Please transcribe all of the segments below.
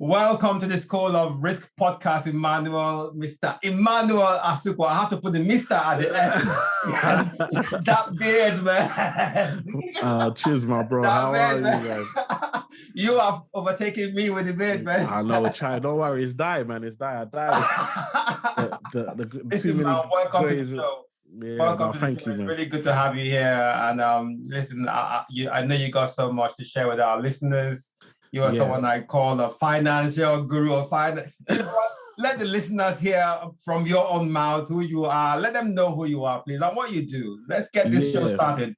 Welcome to the School of Risk podcast, Emmanuel, Mr. Emmanuel Asuquo. I have to put the Mr. at the end. Yes, that beard, man. Cheers, my bro. How are you, man? You have overtaken me with the beard, man. I know, try. Don't worry, it's dying, man. It's dying. Listen, man, welcome to the show. Yeah, welcome. Thank you, man. It's really good to have you here. And listen, I know you got so much to share with our listeners. You are someone I call a financial guru of finance. You know what? Let the listeners hear from your own mouth who you are. Let them know who you are, please, and what you do. Let's get this show started.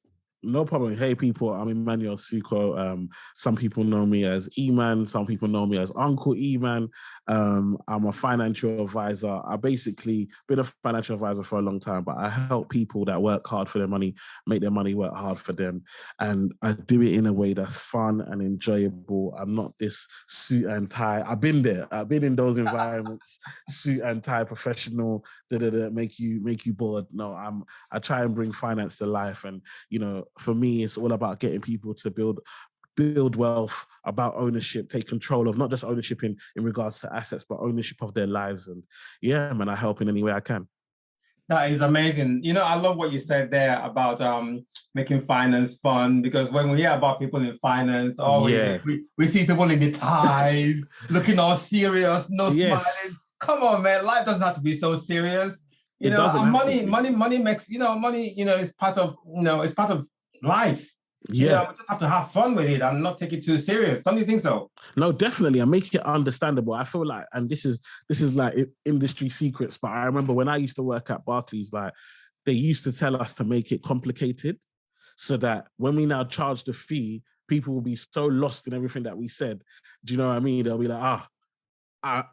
No problem. Hey, people, I'm Emmanuel Asuquo. Some people know me as E-Man. Some people know me as Uncle E-Man. I'm a financial advisor. I basically been a financial advisor for a long time, but I help people that work hard for their money, make their money work hard for them. And I do it in a way that's fun and enjoyable. I'm not this suit and tie. I've been there. I've been in those environments, suit and tie, professional, make you bored. No, I try and bring finance to life. And, you know, for me, it's all about getting people to build wealth, about ownership, take control of not just ownership in regards to assets, but ownership of their lives. And yeah, man, I help in any way I can. That is amazing. You know, I love what you said there about making finance fun, because when we hear about people in finance, we see people in the ties, looking all serious, no smiling. Come on, man, life doesn't have to be so serious. You know, money makes, money, is part of, it's part of life. Yeah, we just have to have fun with it and not take it too serious. Don't you think so? No, definitely. And make it understandable. I feel like, and this is like industry secrets, but I remember when I used to work at Barclays, like they used to tell us to make it complicated so that when we now charge the fee, people will be so lost in everything that we said. Do you know what I mean? They'll be like,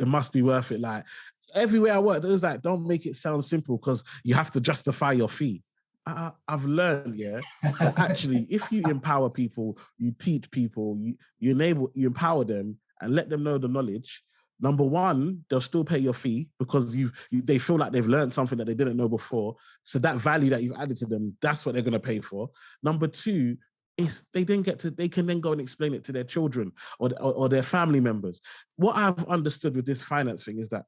it must be worth it. Like everywhere I work, there's like, don't make it sound simple because you have to justify your fee. I've learned, that actually, if you empower people, you teach people, you empower them and let them know the knowledge. Number one, they'll still pay your fee because they feel like they've learned something that they didn't know before. So that value that you've added to them, that's what they're going to pay for. Number two, they can then go and explain it to their children or their family members. What I've understood with this finance thing is that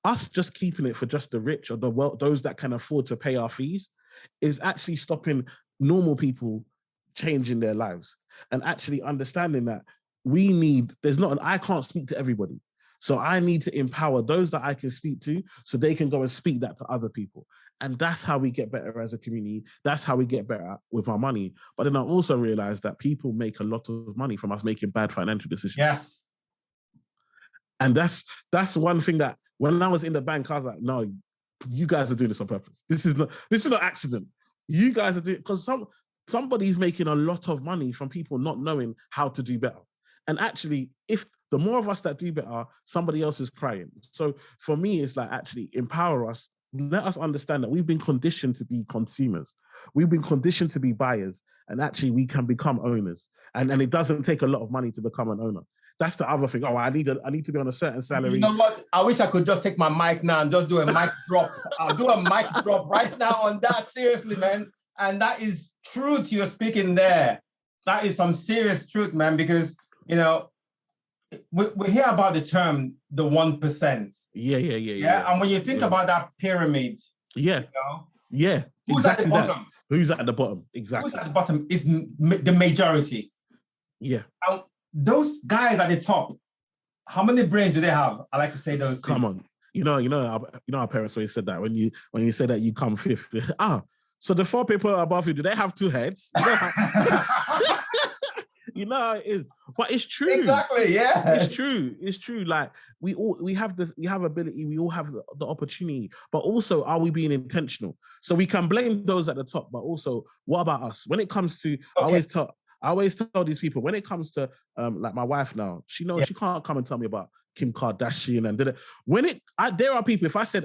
us just keeping it for just the rich or those that can afford to pay our fees is actually stopping normal people changing their lives and actually understanding that I can't speak to everybody. So I need to empower those that I can speak to so they can go and speak that to other people. And that's how we get better as a community. That's how we get better with our money. But then I also realized that people make a lot of money from us making bad financial decisions. Yes. And that's one thing that when I was in the bank, I was like, no, you guys are doing this on purpose. This is not accident. You guys are doing, because somebody's making a lot of money from people not knowing how to do better. And actually, if the more of us that do better, somebody else is crying. So for me, it's like actually empower us. Let us understand that we've been conditioned to be consumers. We've been conditioned to be buyers, and actually we can become owners. And it doesn't take a lot of money to become an owner. That's the other thing. I need to be on a certain salary. You know what? I wish I could just take my mic now and just do a mic drop. I'll do a mic drop right now on that. Seriously, man. And that is truth you're speaking there. That is some serious truth, man, because, we hear about the term, the 1%. Yeah. And when you think about that pyramid, who's at the bottom? Who's at the bottom? Exactly. Who's at the bottom is the majority. Yeah. And those guys at the top, how many brains do they have? I like to say those. Come on, our parents always said that when you say that you come fifth. So the four people above you, do they have two heads? You know it is, but it's true. Exactly, yeah. It's true. Like we have ability, we all have the opportunity, but also are we being intentional? So we can blame those at the top, but also what about us? When it comes to, I always tell these people, when it comes to like my wife now, she knows she can't come and tell me about Kim Kardashian and did it. There are people, if I said,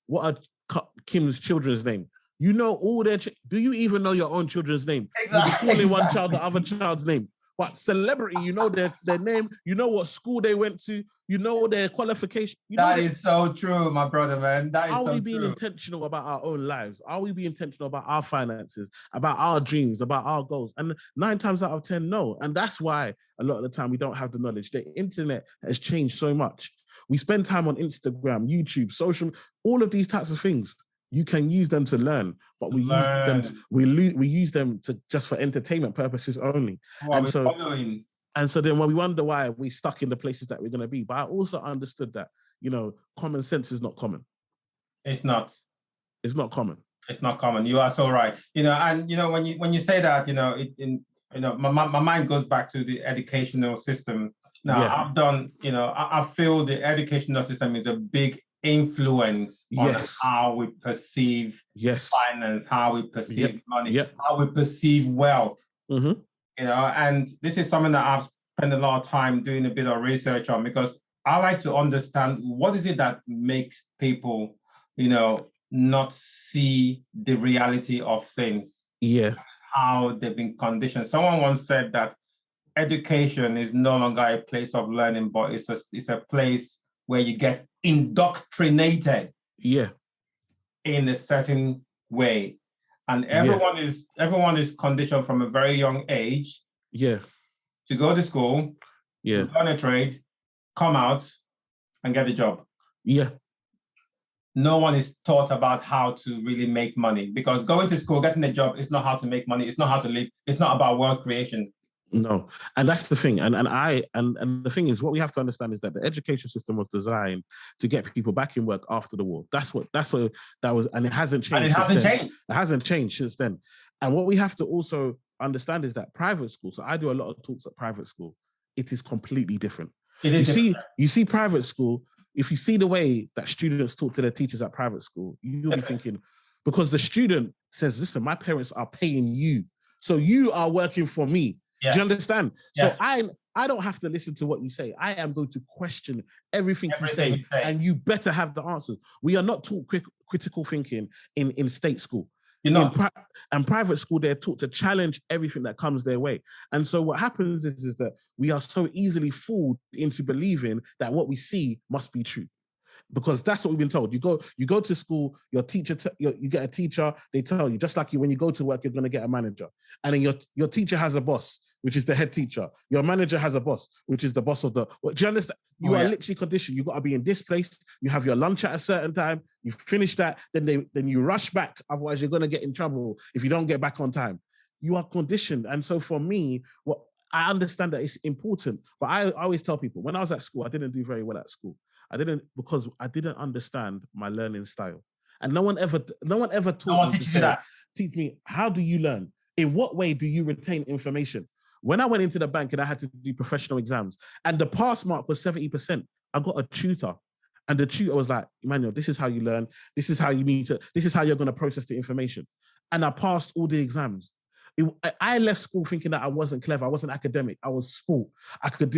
what are Kim's children's name? You know all their, do you even know your own children's name? Exactly. Only one child, the other child's name. but celebrity, you know their name, you know what school they went to, you know their qualification. That is so true, my brother, man. That is so true. Are we being intentional about our own lives? Are we being intentional about our finances, about our dreams, about our goals? And 9 times out of 10, no. And that's why a lot of the time we don't have the knowledge. The internet has changed so much. We spend time on Instagram, YouTube, social, all of these types of things. You can use them to learn, but we use them to just for entertainment purposes only. And so then when we wonder why we're stuck in the places that we're going to be. But I also understood that, you know, common sense is not common. It's not. It's not common. It's not common. You are so right. You know, and you know when you say that, you know, my mind goes back to the educational system. Now I've done, you know, I feel the educational system is a big influence on how we perceive finance, how we perceive money, how we perceive wealth. You know, and this is something that I've spent a lot of time doing a bit of research on, because I like to understand what is it that makes people, you know, not see the reality of things. How they've been conditioned. Someone once said that education is no longer a place of learning, but it's a place where you get indoctrinated in a certain way. And everyone is conditioned from a very young age to go to school, learn a trade, come out and get a job. No one is taught about how to really make money, because going to school, getting a job is not how to make money. It's not how to live. It's not about wealth creation. No, and that's the thing. And the thing is, what we have to understand is that the education system was designed to get people back in work after the war. That's what that was, and it hasn't changed. It hasn't changed since then. And what we have to also understand is that private school. So I do a lot of talks at private school. It is completely different. You see private school. If you see the way that students talk to their teachers at private school, you'll be thinking, because the student says, "Listen, my parents are paying you, so you are working for me." Do you understand? So I don't have to listen to what you say. I am going to question everything you say, and you better have the answers. We are not taught critical thinking in state school. And private school, they're taught to challenge everything that comes their way. And so what happens is that we are so easily fooled into believing that what we see must be true. Because that's what we've been told. You go to school, your teacher, you get a teacher, they tell you, just like when you go to work, you're going to get a manager. And then your teacher has a boss, which is the head teacher. Your manager has a boss, which is the boss of the... Do you understand? You are literally conditioned. You got to be in this place. You have your lunch at a certain time. You finish that, then you rush back. Otherwise, you're going to get in trouble if you don't get back on time. You are conditioned. And so for me, I understand that it's important, but I always tell people, when I was at school, I didn't do very well at school. Because I didn't understand my learning style. And no one ever taught me to teach me, how do you learn? In what way do you retain information? When I went into the bank and I had to do professional exams and the pass mark was 70%, I got a tutor. And the tutor was like, Emmanuel, this is how you learn. This is how you're going to process the information. And I passed all the exams. I left school thinking that I wasn't clever. I wasn't academic. I was sport.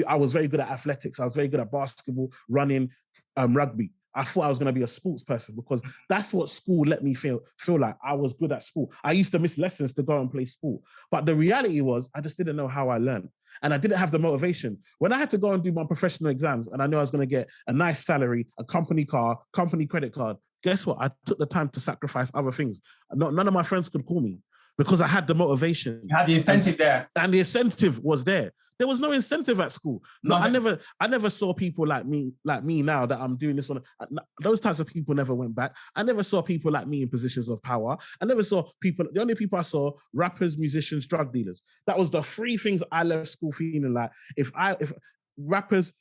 I was very good at athletics. I was very good at basketball, running, rugby. I thought I was going to be a sports person because that's what school let me feel like I was good at sport. I used to miss lessons to go and play sport. But the reality was I just didn't know how I learned. And I didn't have the motivation. When I had to go and do my professional exams and I knew I was going to get a nice salary, a company car, company credit card, guess what? I took the time to sacrifice other things. None of my friends could call me, because I had the motivation. You had the incentive there. And the incentive was there. There was no incentive at school. No, I never saw people like me now that I'm doing this those types of people never went back. I never saw people like me in positions of power. I never saw people, the only people I saw, rappers, musicians, drug dealers. That was the 3 things I left school feeling like. If rappers,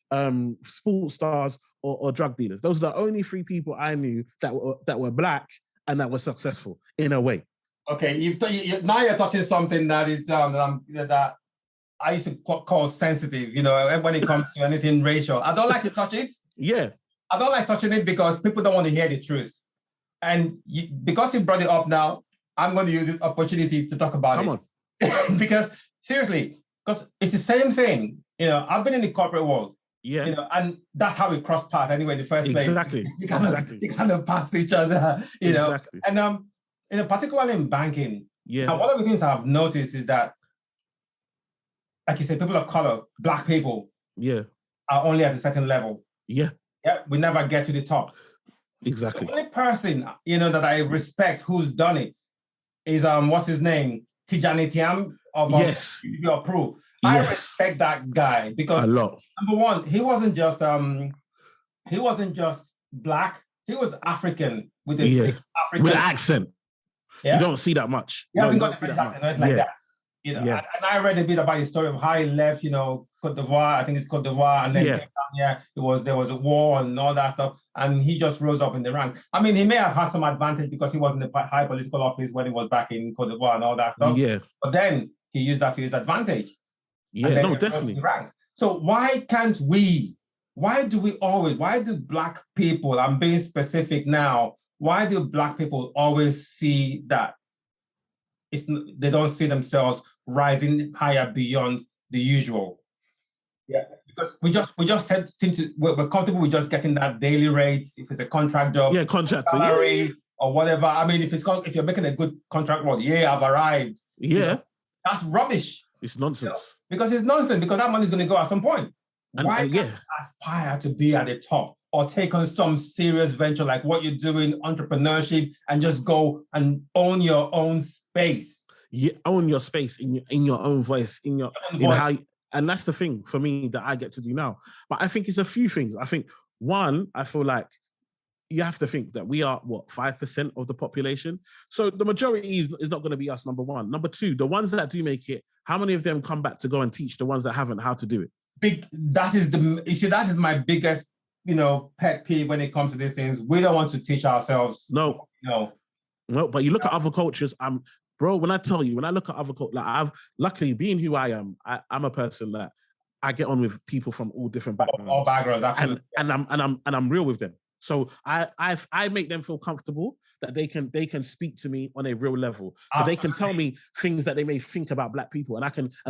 sports stars, or drug dealers, those are the only 3 people I knew that were black and that were successful in a way. Okay, now you're touching something that is that I used to call sensitive. You know, when it comes to anything racial, I don't like to touch it. Yeah, I don't like touching it because people don't want to hear the truth. And because you brought it up now, I'm going to use this opportunity to talk about it. Come on, because seriously, because it's the same thing. You know, I've been in the corporate world. Yeah, you know, and that's how we cross paths anyway in the first place. Exactly. You kind of pass each other. You know, and you know, particularly in banking. Yeah. Now, one of the things I've noticed is that like you said, people of color, Black people, are only at a certain level. Yeah, we never get to the top. Exactly. The only person that I respect who's done it is what's his name, Tijani Tiam of Pro. I respect that guy because a lot. Number one, he wasn't just Black. He was African with a African with an accent. Yeah. You don't see that much. He hasn't got the accent like that. And I read a bit about his story of how he left, Cote d'Ivoire. I think it's Cote d'Ivoire, and then came down here. There was a war and all that stuff, and he just rose up in the ranks. I mean, he may have had some advantage because he was in the high political office when he was back in Cote d'Ivoire and all that stuff. Yeah. But then he used that to his advantage. Yeah, no, definitely. So why do Black people, I'm being specific now, why do Black people always see that they don't see themselves rising higher beyond the usual? Yeah, because we're comfortable with just getting that daily rates, if it's a contract job, salary or whatever. I mean, if you're making a good contract role, I've arrived. That's rubbish. It's nonsense. Because it's nonsense, because that money is going to go at some point. Why can't you aspire to be at the top or take on some serious venture like what you're doing, entrepreneurship, and just go and own your own space? Yeah, own your space in your own voice, and that's the thing for me that I get to do now. But I think it's a few things. I think one, I feel like you have to think that we are 5% of the population. So the majority is not going to be us, number one. Number two, the ones that do make it, how many of them come back to go and teach the ones that haven't how to do it? That is my biggest, pet peeve when it comes to these things. We don't want to teach ourselves. No, but you look at other cultures, bro, when I look at other cultures, like luckily being who I am, I'm a person that I get on with people from all different backgrounds. All backgrounds, absolutely. And I'm real with them. So I make them feel comfortable that they can speak to me on a real level. So Absolutely. They can tell me things that they may think about Black people, and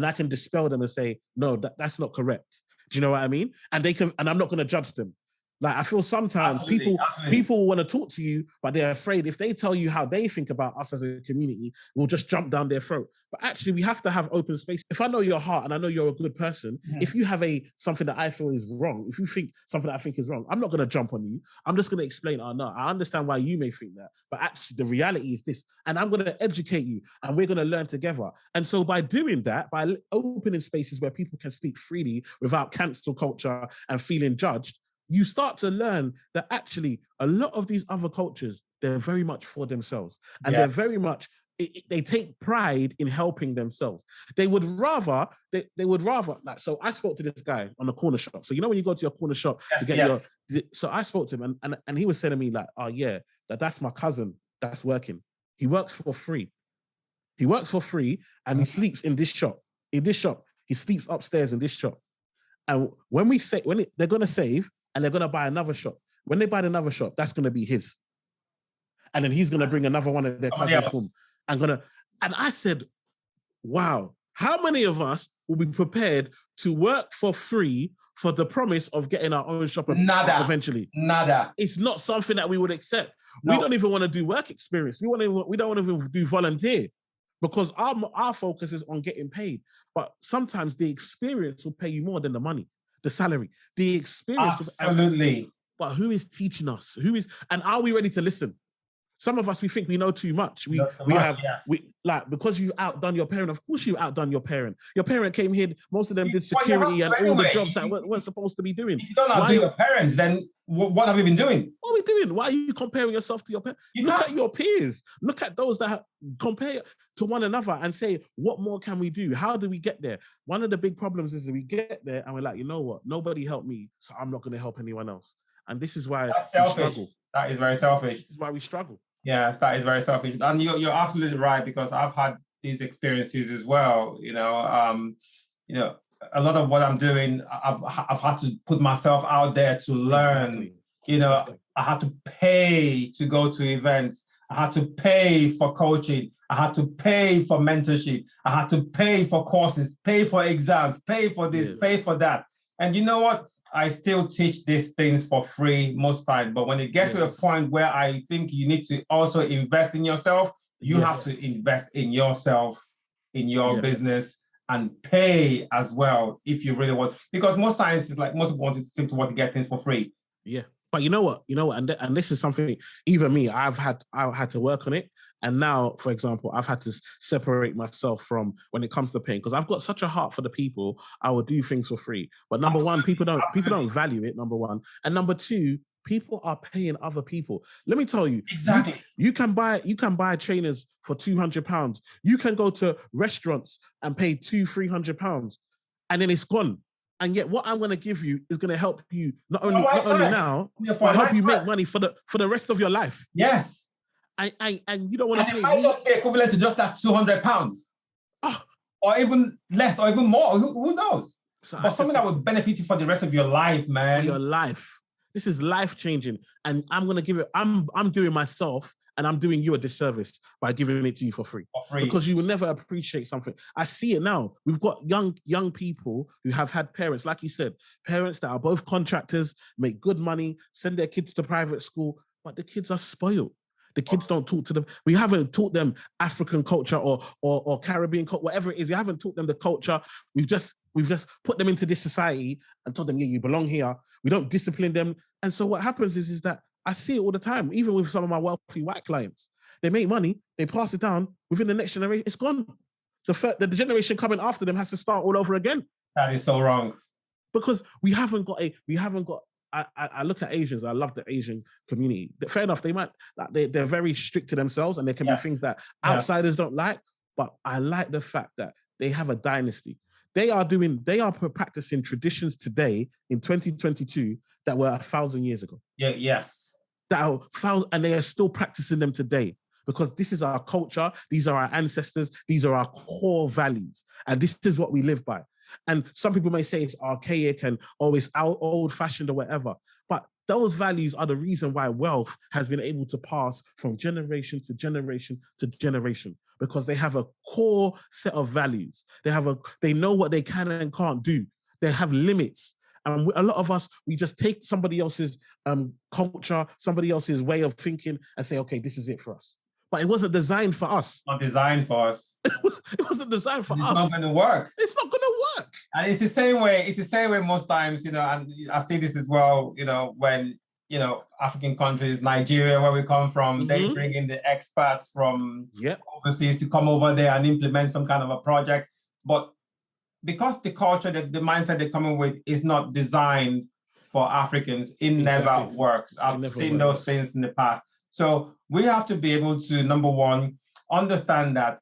I can dispel them and say, no, that's not correct. Do you know what I mean? And I'm not going to judge them. Like, I feel sometimes people want to talk to you, but they're afraid if they tell you how they think about us as a community, we'll just jump down their throat. But actually, we have to have open space. If I know your heart and I know you're a good person, if you have something that I feel is wrong, if you think something that I think is wrong, I'm not going to jump on you. I'm just going to explain, oh, no, I understand why you may think that, but actually the reality is this. And I'm going to educate you, and we're going to learn together. And so by doing that, by opening spaces where people can speak freely without cancel culture and feeling judged, you start to learn that actually a lot of these other cultures, they're very much for themselves. And they're very much, they take pride in helping themselves. They would rather, like, so I spoke to this guy on the corner shop. So, when you go to your corner shop to get so I spoke to him and he was saying to me like, oh yeah, that's my cousin that's working. He works for free. And he sleeps in this shop. He sleeps upstairs in this shop. And when they're going to save, and they're going to buy another shop. When they buy another shop, that's going to be his. And then he's going to bring another one of their cousins home. And I said, wow, how many of us will be prepared to work for free for the promise of getting our own shop eventually? Nada. It's not something that we would accept. No. We don't even want to do work experience. We don't want to even do volunteer, because our focus is on getting paid. But sometimes the experience will pay you more than the money. The salary, the experience. Absolutely. But who is teaching us? And are we ready to listen? Some of us, we think we know too much. Because you've outdone your parent. Of course, you've outdone your parent. Your parent came here. Most of them did security and all the jobs that weren't supposed to be doing. If you don't outdo your parents, then what have you been doing? What are we doing? Why are you comparing yourself to your parents? Look at your peers. Look at those that compare to one another and say, what more can we do? How do we get there? One of the big problems is that we get there and we're like, you know what? Nobody helped me, so I'm not going to help anyone else. And this is why we struggle. That is very selfish. This is why we struggle. Yes, that is very selfish. And you're absolutely right, because I've had these experiences as well. A lot of what I'm doing, I've had to put myself out there to learn. Exactly. I had to pay to go to events. I had to pay for coaching. I had to pay for mentorship. I had to pay for courses, pay for exams, pay for this, pay for that. And you know what? I still teach these things for free most times. But when it gets to a point where I think you need to also invest in yourself, you have to invest in yourself, in your business, and pay as well if you really want. Because most times it's like most people seem to want to get things for free. Yeah. But you know what, and this is something, even me, I've had to work on it. And now, for example, I've had to separate myself from when it comes to paying, because I've got such a heart for the people. I will do things for free. But number one, people don't value it, number one. And number two, people are paying other people. Let me tell you, exactly. You can buy trainers for £200. You can go to restaurants and pay £200-300, and then it's gone. And yet, what I'm going to give you is going to help you not only now, but help you make money for the rest of your life. Yes. And you don't want to pay me. Might just be equivalent to just that £200, or even less, or even more. Who knows? So but something that would benefit you for the rest of your life, man. For your life. This is life changing, and I'm going to give it. I'm doing myself, and I'm doing you a disservice by giving it to you for free. Because you will never appreciate something. I see it now. We've got young people who have had parents, like you said, parents that are both contractors, make good money, send their kids to private school, but the kids are spoiled. The kids don't talk to them. We haven't taught them African culture or Caribbean culture, whatever it is. We haven't taught them the culture. We've just put them into this society and told them, yeah, you belong here. We don't discipline them. And so what happens is that I see it all the time, even with some of my wealthy white clients. They make money, they pass it down, within the next generation, it's gone. The generation coming after them has to start all over again. That is so wrong. Because we haven't got, I look at Asians, I love the Asian community. Fair enough, they're very strict to themselves, and there can be things that outsiders don't like, but I like the fact that they have a dynasty. They are practicing traditions today in 2022 that were 1,000 years ago. Yeah, yes. And they are still practicing them today, because this is our culture, these are our ancestors, these are our core values, and this is what we live by. And some people may say it's archaic and it's old-fashioned or whatever, but those values are the reason why wealth has been able to pass from generation to generation to generation, because they have a core set of values. They know what they can and can't do. They have limits. And a lot of us, we just take somebody else's culture, somebody else's way of thinking, and say, okay, this is it for us. But it wasn't designed for us. Not designed for us. It wasn't designed for us. It's not going to work. It's not going to work. And it's the same way. It's the same way most times, and I see this as well, when, African countries, Nigeria, where we come from, they bring in the expats from overseas to come over there and implement some kind of a project. But because the culture, the mindset they're coming with is not designed for Africans, it never works. I've seen those things in the past. So we have to be able to, number one, understand that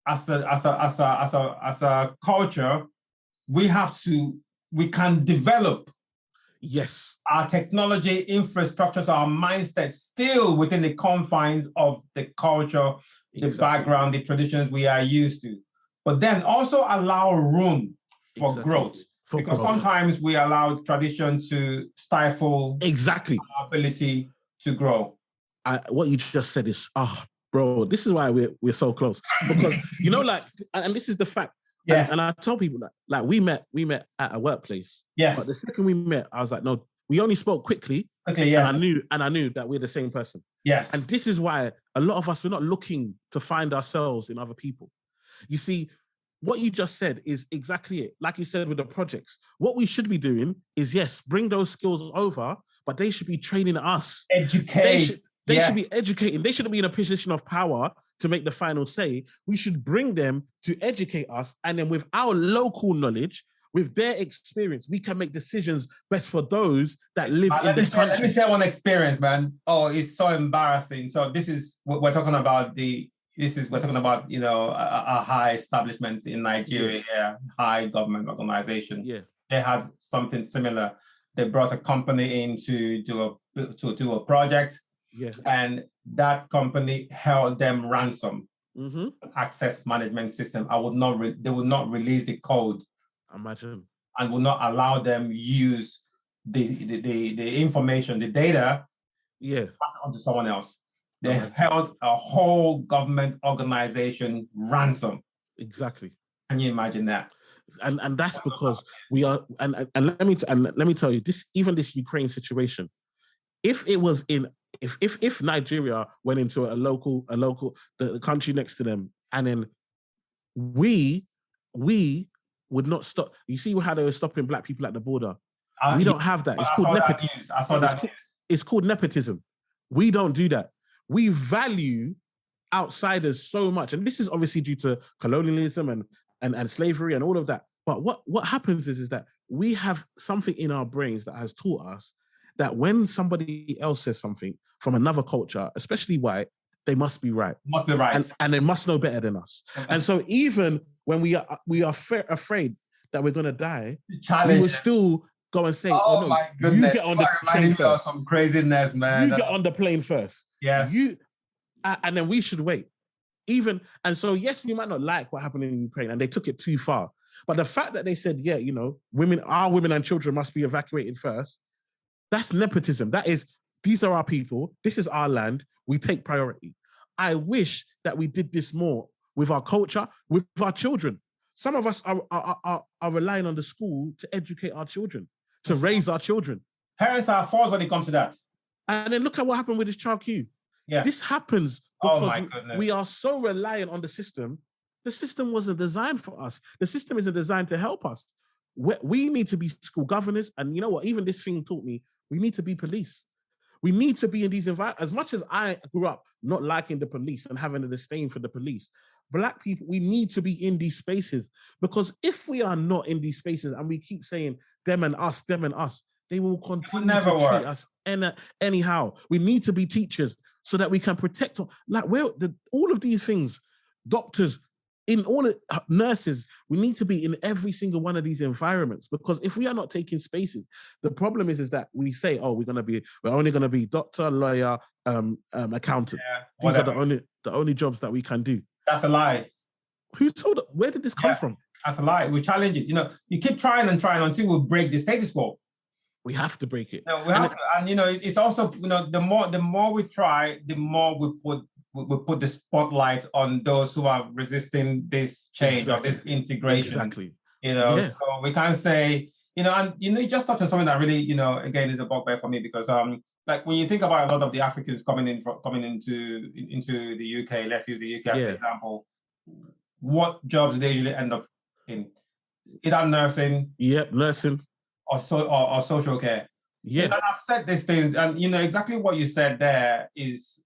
as a culture, we can develop our technology infrastructures, our mindset still within the confines of the culture, the background, the traditions we are used to. But then also allow room for growth. Because sometimes we allow tradition to stifle our ability to grow. What you just said is, bro, this is why we're so close. Because, and this is the fact. Yes. And I tell people that, we met at a workplace. Yes. But the second we met, I was like, no, we only spoke quickly. Okay, yes. And I knew that we're the same person. Yes. And this is why a lot of us, we're not looking to find ourselves in other people. You see, what you just said is exactly it. Like you said with the projects, what we should be doing is, bring those skills over, but they should be training us. Educate. They should be educating. They shouldn't be in a position of power to make the final say. We should bring them to educate us. And then with our local knowledge, with their experience, we can make decisions best for those that live in the country. Let me share one experience, man. Oh, it's so embarrassing. So this is what we're talking about. We're talking about, a high establishment in Nigeria, high government organization. Yeah. They had something similar. They brought a company in to do a project. Yeah. And that company held them ransom. Access management system. They would not release the code. Imagine. And would not allow them use the information, the data, onto someone else. They held a whole government organization ransom. Exactly. Can you imagine that? And that's because we are. And let me tell you this. Even this Ukraine situation, if it was in. If Nigeria went into the country next to them, and then we would not stop. You see how they were stopping black people at the border? We don't have that. It's called nepotism. I saw that news. It's called nepotism. We don't do that. We value outsiders so much. And this is obviously due to colonialism and slavery and all of that. But what happens is that we have something in our brains that has taught us that when somebody else says something from another culture, especially white, they must be right. Must be right. And they must know better than us. And so even when we are afraid that we're going to die, we will still go and say, oh no, my goodness. You get on the plane first. Some craziness, man. You get on the plane first. Yes. And then we should wait. And so, yes, you might not like what happened in Ukraine and they took it too far. But the fact that they said, yeah, our women and children must be evacuated first, that's nepotism. That is, these are our people. This is our land. We take priority. I wish that we did this more with our culture, with our children. Some of us are relying on the school to educate our children, to raise our children. Parents are false when it comes to that. And then look at what happened with this child queue. Yeah. This happens because we are so reliant on the system. The system wasn't designed for us. The system isn't designed to help us. We need to be school governors. And you know what? Even this thing taught me, we need to be police. We need to be in these environments. As much as I grew up not liking the police and having a disdain for the police, Black people, we need to be in these spaces, because if we are not in these spaces and we keep saying them and us, they will continue to treat us anyhow. We need to be teachers so that we can protect, all of these things, doctors, nurses, we need to be in every single one of these environments, because if we are not taking spaces, the problem is that we say, we're only going to be doctor, lawyer, accountant. Yeah, these are the only jobs that we can do. That's a lie. Who told us? Where did this come from? That's a lie. We challenge it. You keep trying and trying until we break the status quo. We have to break it. We have to. And it's also, the more we try, the more we put the spotlight on those who are resisting this change or this integration. Exactly. So we can't say, and you just touched on something that really, again, is a bugbear for me, because like when you think about a lot of the Africans coming into the UK, let's use the UK as an example, what jobs do they usually end up in? Either nursing. Yep, nursing. Or social care. Yeah. And I've said these things, and exactly what you said there is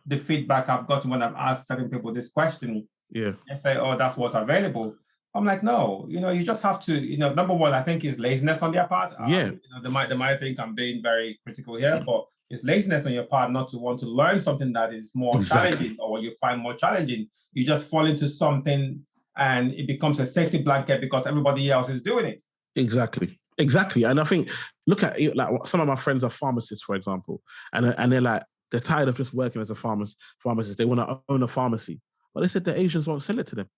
the feedback I've gotten when I've asked certain people this question. Yeah. They say, that's what's available. I'm like, no, you just have to, number one, I think is laziness on their part. Yeah. They might think I'm being very critical here, but it's laziness on your part not to want to learn something that is more challenging, or what you find more challenging. You just fall into something and it becomes a safety blanket because everybody else is doing it. Exactly. And I think, look at it, like some of my friends are pharmacists, for example, and they're tired of just working as a pharmacist. They want to own a pharmacy. But they said the Asians won't sell it to them.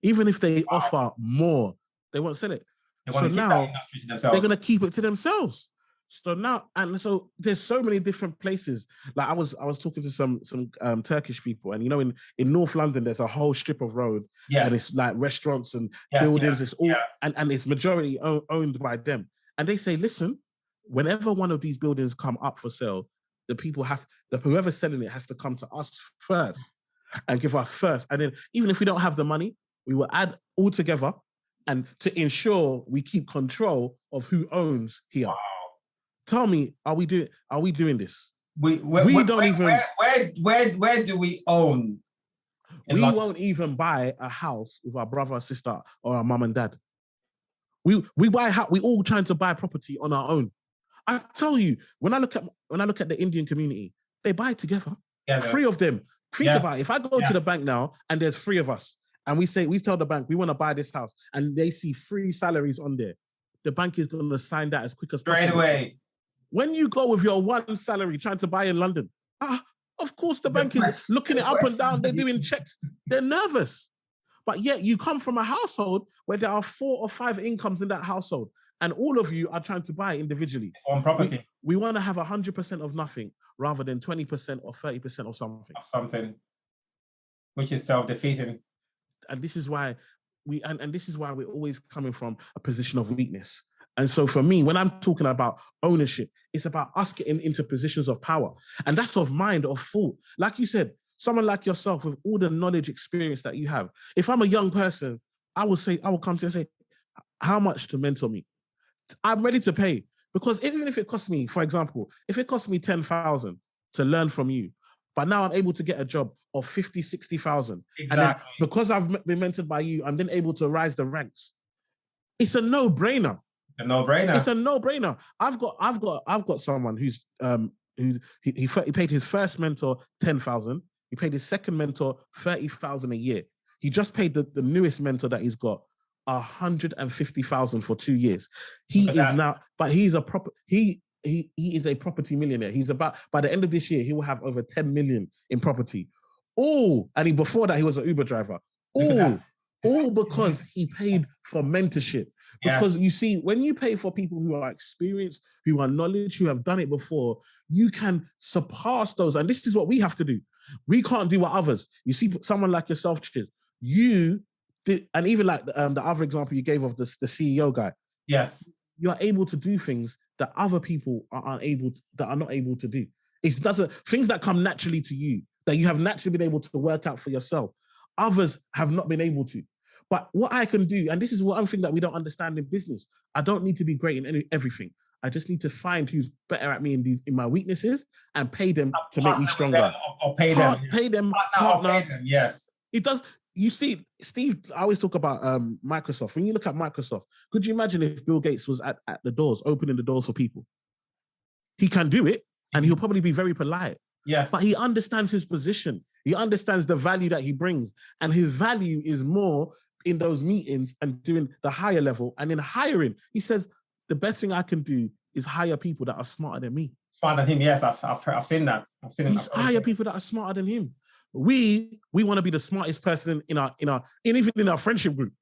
Even if they offer more, they won't sell it. So now they're going to keep it to themselves. So now, and so there's so many different places. Like I was talking to some Turkish people, and in North London there's a whole strip of road, and it's like restaurants and buildings. It's all and it's majority owned by them. And they say, listen, whenever one of these buildings come up for sale, whoever's selling it has to come to us first and give us first. And then even if we don't have the money, we will add all together, and to ensure we keep control of who owns here. Wow. Tell me, are we doing this? Where do we own? We won't even buy a house with our brother or sister or our mum and dad. We buy a house. We all trying to buy property on our own. I tell you, when I look at the Indian community, they buy together. Yeah, 3 of them. Think about it. If I go to the bank now and there's 3 of us, and we tell the bank we want to buy this house, and they see 3 salaries on there, the bank is going to sign that as quick as possible. Straight away. When you go with your 1 salary trying to buy in London, of course the bank is looking it up and down. They're doing checks. They're nervous. But yet you come from a household where there are 4 or 5 incomes in that household, and all of you are trying to buy individually. On property. We want to have 100% of nothing rather than 20% or 30% of something. Which is self-defeating. And this is why we're always coming from a position of weakness. And so for me, when I'm talking about ownership, it's about us getting into positions of power. And that's of mind, of thought. Like you said, someone like yourself with all the knowledge, experience that you have. If I'm a young person, I will come to you and say, how much to mentor me? I'm ready to pay. Because even if it costs me, for example, if it costs me 10,000 to learn from you, but now I'm able to get a job of 50, 60,000. Exactly. And then because I've been mentored by you, I'm then able to rise the ranks. It's a no-brainer. A no-brainer. It's a no-brainer. I've got someone who's he paid his first mentor 10,000. He paid his second mentor 30,000 a year. He just paid the newest mentor that he's got 150,000 for 2 years. He is now, but he's a proper he is a property millionaire. He's about, by the end of this year, he will have over 10 million in property. Before that, he was an Uber driver. All because he paid for mentorship. Because you see, when you pay for people who are experienced, who are knowledge, who have done it before, you can surpass those. And this is what we have to do. We can't do what others. You see, someone like yourself, Chiz, you did, and even like the other example you gave of the CEO guy. Yes. You are able to do things that other people are not able to do. It doesn't, things that come naturally to you, that you have naturally been able to work out for yourself. Others have not been able to. But what I can do, and this is one thing that we don't understand in business, I don't need to be great in everything. I just need to find who's better at me in my weaknesses and pay them to make me stronger. Or pay them. Pay them. Yes. It does. You see, Steve, I always talk about Microsoft. When you look at Microsoft, could you imagine if Bill Gates was at the doors, opening the doors for people? He can do it, and he'll probably be very polite. Yes. But he understands his position. He understands the value that he brings. And his value is more in those meetings and doing the higher level and in hiring. He says, the best thing I can do is hire people that are smarter than me. Smarter than him, yes. I've seen that. He's hire people that are smarter than him. We want to be the smartest person in even in our friendship group.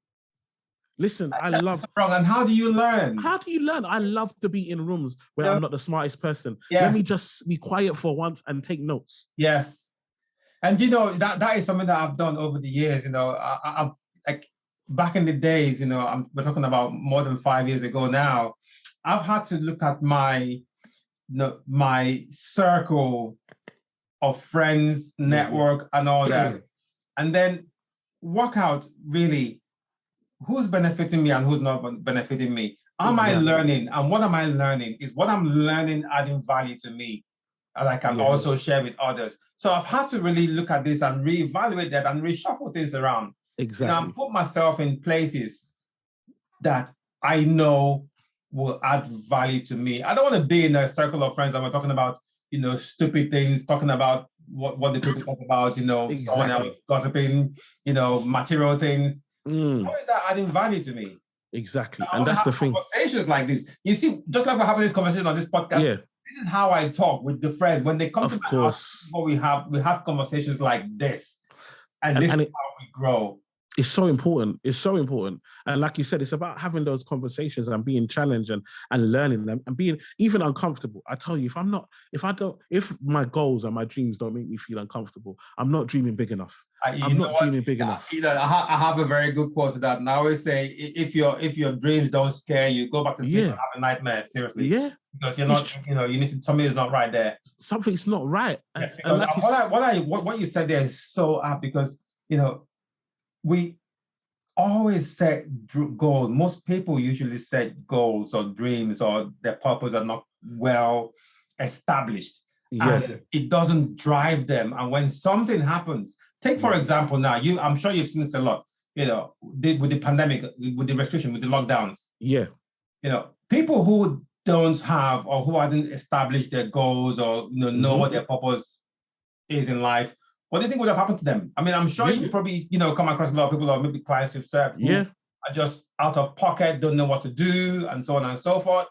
Listen, I love. Wrong. And how do you learn? How do you learn? I love to be in rooms where I'm not the smartest person. Yes. Let me just be quiet for once and take notes. Yes. And that is something that I've done over the years. I've like back in the days, we're talking about more than 5 years ago now. I've had to look at my circle of friends, network, and all that, and then work out really who's benefiting me and who's not benefiting me. Am I learning? And what am I learning? Is what I'm learning adding value to me, and I can also share with others. So I've had to really look at this and reevaluate that and reshuffle things around. Exactly. And put myself in places that I know will add value to me. I don't want to be in a circle of friends that we're talking about, stupid things, talking about what the people talk about, someone else gossiping, material things. How is that adding value to me? Exactly. And that's the thing. Conversations like this. You see, just like we're having this conversation on this podcast, this is how I talk with the friends. When they come to my house, we have conversations like this. And this is how we grow. It's so important. It's so important. And like you said, it's about having those conversations and being challenged and learning them and being even uncomfortable. I tell you, if my goals and my dreams don't make me feel uncomfortable, I'm not dreaming big enough. I'm not dreaming big enough. I have a very good quote to that. And I always say, if your dreams don't scare you, go back to sleep and have a nightmare. Seriously. Yeah. Because you're not, something is not right there. Something's not right. Yes, and like what you said there is so apt because, we always set goals. Most people usually set goals or dreams or their purpose are not well established. Yeah. And it doesn't drive them. And when something happens, take for example now, I'm sure you've seen this a lot, with the pandemic, with the restriction, with the lockdowns. Yeah. People who don't have or who haven't established their goals or know what their purpose is in life, what do you think would have happened to them? I mean, I'm sure you probably, come across a lot of people or maybe clients who've served who are just out of pocket, don't know what to do, and so on and so forth.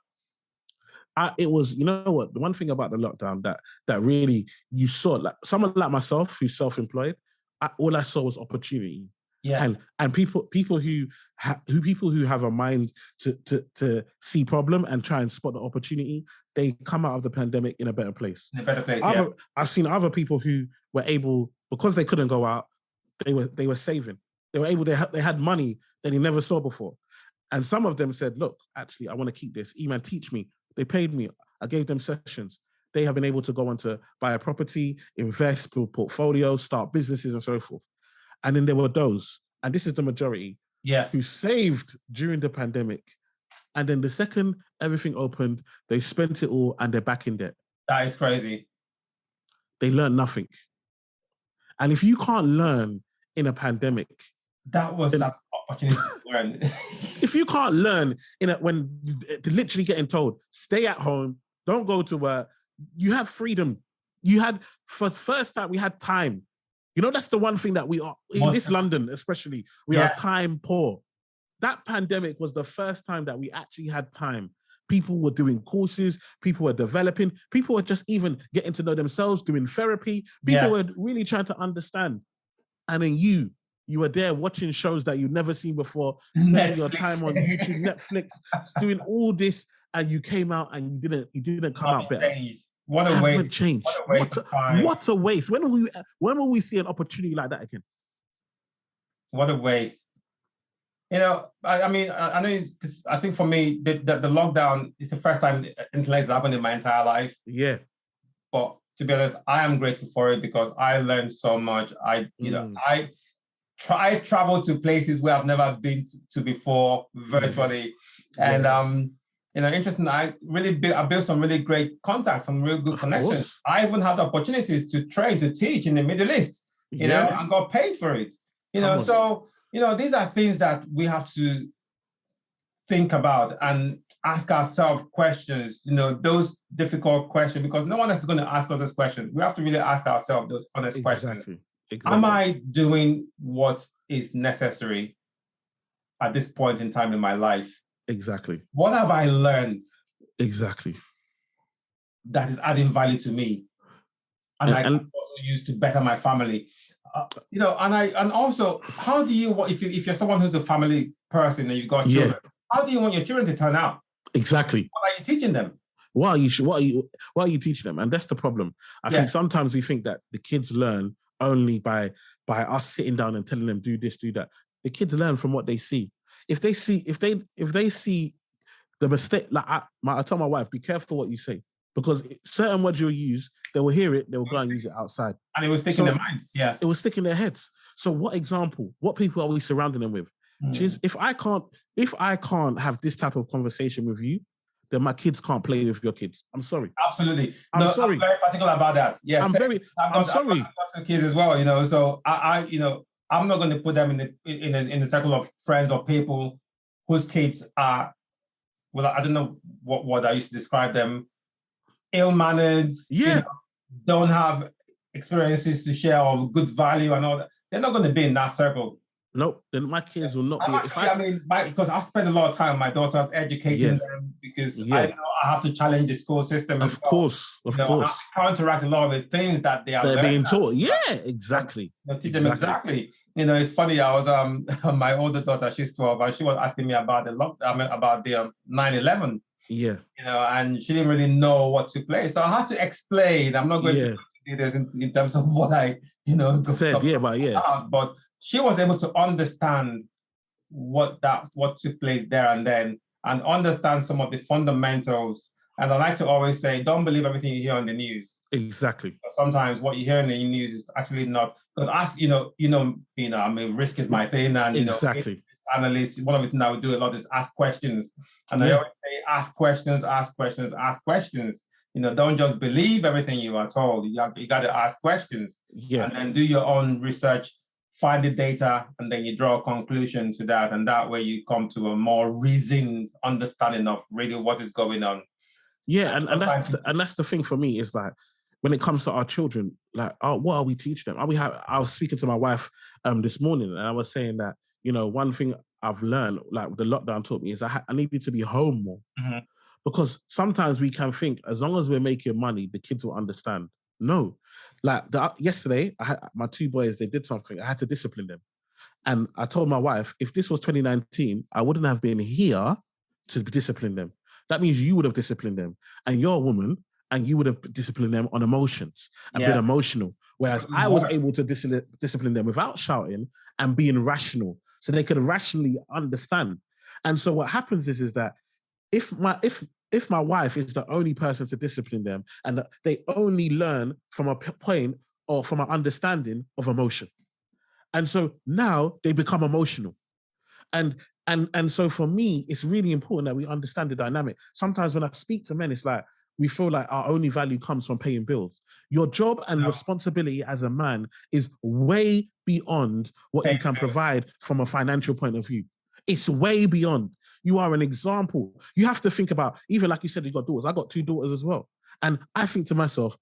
It was, the one thing about the lockdown that really you saw, like someone like myself who's self-employed, all I saw was opportunity. Yes. And people who have a mind to see problem and try and spot the opportunity, they come out of the pandemic in a better place. In a better place. I've seen other people who were able, because they couldn't go out, they were saving. They were able. They had money that they never saw before. And some of them said, "Look, actually, I want to keep this. E-man, teach me." They paid me. I gave them sessions. They have been able to go on to buy a property, invest, build portfolios, start businesses, and so forth. And then there were those, and this is the majority, who saved during the pandemic. And then the second everything opened, they spent it all and they're back in debt. That is crazy. They learned nothing. And if you can't learn in a pandemic, that was an opportunity to learn. If you can't learn when literally getting told, stay at home, don't go to work, you have freedom. You had, for the first time, we had time. You know, that's the one thing that we are, in this London especially, we are time poor. That pandemic was the first time that we actually had time. People were doing courses, people were developing, people were just even getting to know themselves, doing therapy. People were really trying to understand. And then you were there watching shows that you'd never seen before, spending your time on YouTube, Netflix, doing all this, and you came out and you didn't come out better. What a waste! Changed. What a waste! When will we see an opportunity like that again? What a waste! You know, I mean, I know. I think for me, the lockdown is the first time anything like that happened in my entire life. Yeah. But to be honest, I am grateful for it because I learned so much. I traveled to places where I've never been to before virtually, and you know, interesting. I built some really great contacts, some real good connections. I even had opportunities to train, to teach in the Middle East, you know, and got paid for it. You know, so, you know, these are things that we have to think about and ask ourselves questions, you know, those difficult questions, because no one else is going to ask us those questions. We have to really ask ourselves those honest questions. Exactly. Am I doing what is necessary at this point in time in my life? Exactly. What have I learned? Exactly. That is adding value to me, and I can also use to better my family. You know, and also, how do you, if you're someone who's a family person and you've got children, how do you want your children to turn out? Exactly. What are you teaching them? What are you teaching them? And that's the problem. I think sometimes we think that the kids learn only by us sitting down and telling them do this, do that. The kids learn from what they see. If they see the mistake, like I tell my wife, be careful what you say, because certain words you'll use, they will hear it, they will go and use it outside, and it will stick in their minds. Yes, it will stick in their heads. So, what people are we surrounding them with? If I can't have this type of conversation with you, then my kids can't play with your kids. I'm sorry. Absolutely. I'm sorry. I'm very particular about that. Yes, I'm sorry. I've got two kids as well, you know. So I you know, I'm not going to put them in the circle of friends or people whose kids are, well, I don't know what I used to describe them, ill-mannered, you know, don't have experiences to share or good value and all that. They're not going to be in that circle. Nope, then my kids will not be. Because I spend a lot of time with my daughters educating them, because I know I have to challenge the school system. Of course. I counteract a lot of the things that they're being taught. Yeah, exactly. Teach them exactly. You know, it's funny. I was my older daughter, she's 12, and she was asking me about the 9/11. Yeah. You know, and she didn't really know what to play, so I had to explain. I'm not going to do this in terms of what I, you know, said. But she was able to understand what took place there and then, and understand some of the fundamentals. And I like to always say, don't believe everything you hear on the news. Exactly. Sometimes what you hear in the news is actually not, because I mean, risk is my thing, and exactly. Analysts, one of the things I would do a lot is ask questions, and I always say, ask questions, ask questions, ask questions. You know, don't just believe everything you are told. You got to ask questions, and then do your own research. Find the data, and then you draw a conclusion to that, and that way you come to a more reasoned understanding of really what is going on. Yeah, and that's the thing for me, is like, when it comes to our children, like, what are we teaching them? I was speaking to my wife this morning, and I was saying that, you know, one thing I've learned, like the lockdown taught me, is I needed to be home more, because sometimes we can think as long as we're making money, the kids will understand. No, like yesterday, I had my two boys, they did something. I had to discipline them. And I told my wife, if this was 2019, I wouldn't have been here to discipline them. That means you would have disciplined them. And you're a woman, and you would have disciplined them on emotions and been emotional. Whereas I was able to discipline them without shouting and being rational, so they could rationally understand. And so what happens is that if my wife is the only person to discipline them, and they only learn from a point or from an understanding of emotion. And so now they become emotional. And so for me, it's really important that we understand the dynamic. Sometimes when I speak to men, it's like we feel like our only value comes from paying bills. Your job and responsibility as a man is way beyond what you can provide from a financial point of view. It's way beyond. You are an example. You have to think about, even like you said, you got daughters. I got 2 daughters as well. And I think to myself,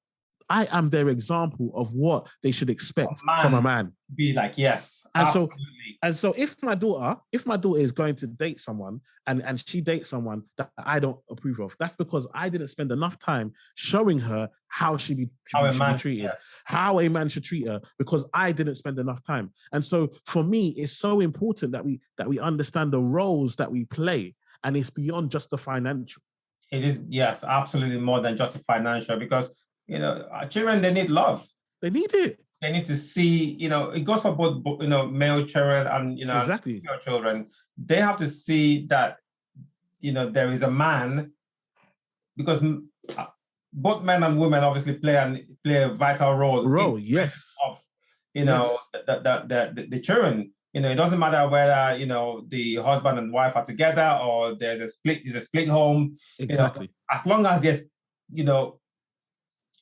I am their example of what they should expect from a man. Be like, yes. And so if my daughter is going to date someone and she dates someone that I don't approve of, that's because I didn't spend enough time showing her how she should be treated, how a man should treat her, because I didn't spend enough time. And so for me, it's so important that we understand the roles that we play, and it's beyond just the financial. It is, yes, absolutely more than just the financial, because our children, they need love. They need it. They need to see, it goes for both, male children and, exactly. female children. They have to see that, there is a man, because both men and women obviously play a vital role. Yes. Of, the children. It doesn't matter whether, the husband and wife are together or there's a split home. Exactly. As long as there's,